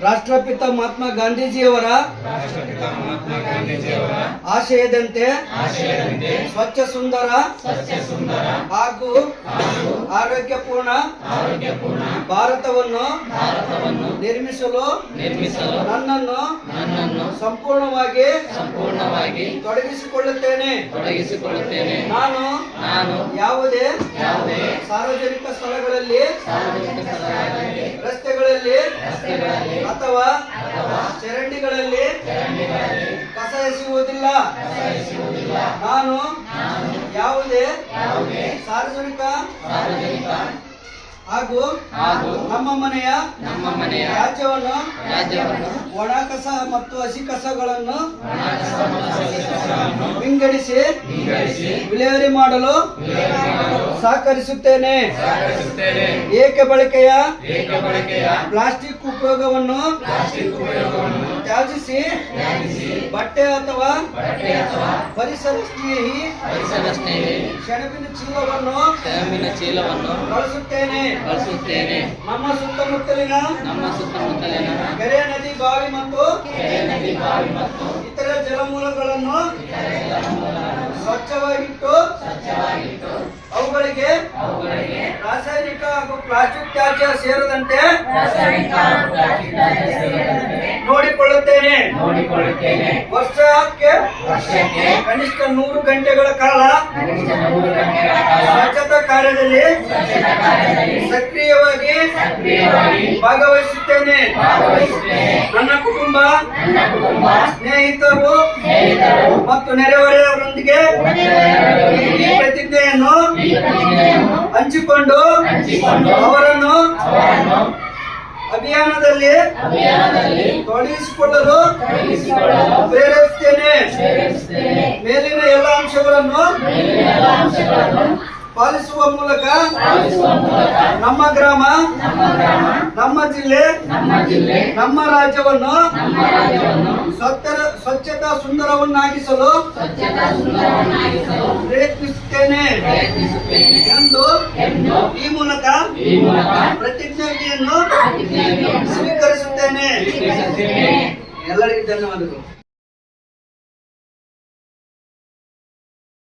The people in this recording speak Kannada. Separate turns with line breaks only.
ರಾಷ್ಟ್ರಪಿತ ಮಹಾತ್ಮ ಗಾಂಧೀಜಿಯವರ ಆಶಯದಂತೆ ಸ್ವಚ್ಛ ಸುಂದರ ಹಾಗೂ ಆರೋಗ್ಯಪೂರ್ಣ ಭಾರತವನ್ನು ನಿರ್ಮಿಸಲು ನನ್ನನ್ನು ಸಂಪೂರ್ಣವಾಗಿ ತೊಡಗಿಸಿಕೊಳ್ಳುತ್ತೇನೆ. ನಾನು ಯಾವುದೇ ಸಾರ್ವಜನಿಕ ಸ್ಥಳಗಳಲ್ಲಿ, ರಸ್ತೆಗಳಲ್ಲಿ ಅಥವಾ ಚರಂಡಿಗಳಲ್ಲಿ ಕಸ ಎಸೆಯುವುದಿಲ್ಲ. ನಾನು ಯಾವುದೇ ಸಾರ್ವಜನಿಕ ಹಾಗೂ ನಮ್ಮ ಮನೆಯ ತ್ಯಾಜ್ಯವನ್ನು ಒಣ ಕಸ ಮತ್ತು ಹಸಿ ಕಸಗಳನ್ನು ವಿಂಗಡಿಸಿ ವಿಲೇವಾರಿ ಮಾಡಲು ಸಹಕರಿಸುತ್ತೇನೆ. ಏಕ ಬಳಕೆಯ ಪ್ಲಾಸ್ಟಿಕ್ ಉಪಯೋಗವನ್ನು ತ್ಯಜಿಸಿ ಬಟ್ಟೆ ಅಥವಾ ಪರಿಸರ ಸ್ನೇಹಿ ಸೆಣಬಿನ ಚೀಲವನ್ನು ಬಳಸುತ್ತೇನೆ. ನಮ್ಮ ಸುತ್ತಮುತ್ತಲಿನ ಕೆರೆ, ನದಿ, ಬಾವಿ ಮತ್ತು ಇತರ ಜಲಮೂಲಗಳನ್ನು ಸ್ವಚ್ಛವಾಗಿಟ್ಟು ಅವುಗಳಿಗೆ ರಾಸಾಯನಿಕ ಹಾಗೂ ಪ್ಲಾಸ್ಟಿಕ್ ತ್ಯಾಜ್ಯ ಸೇರದಂತೆ ನೋಡಿಕೊಳ್ಳುತ್ತೇನೆ. ವರ್ಷಕ್ಕೆ ಕನಿಷ್ಠ 100 ಗಂಟೆಗಳ ಕಾಲ ಸ್ವಚ್ಛತಾ ಕಾರ್ಯದಲ್ಲಿ ಸಕ್ರಿಯವಾಗಿ ಭಾಗವಹಿಸುತ್ತೇನೆ. ನನ್ನ ಕುಟುಂಬ, ಸ್ನೇಹಿತರು ಮತ್ತು ನೆರೆಹೊರೆಯವರೊಂದಿಗೆ ಈ ಪ್ರತಿಜ್ಞೆಯನ್ನು ಹಂಚಿಕೊಂಡು ಅವರನ್ನು ಅಭಿಯಾನದಲ್ಲಿ ತೊಡಗಿಸಿಕೊಳ್ಳಲು ಪ್ರೇರೇಪಿಸುತ್ತೇನೆ. ಮೇಲಿನ ಎಲ್ಲ ಅಂಶಗಳನ್ನು ಪಾಲಿಸುವ ಮೂಲಕ ನಮ್ಮ ಗ್ರಾಮ, ನಮ್ಮ ಜಿಲ್ಲೆ, ನಮ್ಮ ರಾಜ್ಯವನ್ನು ಸ್ವಚ್ಛತಾ ಸುಂದರವನ್ನಾಗಿಸಲು ಪ್ರಯತ್ನಿಸುತ್ತೇನೆ ಎಂದು ಈ ಮೂಲಕ ಪ್ರತಿಜ್ಞೆಯನ್ನು ಸ್ವೀಕರಿಸುತ್ತೇನೆ. ಎಲ್ಲರಿಗೂ ಧನ್ಯವಾದಗಳು.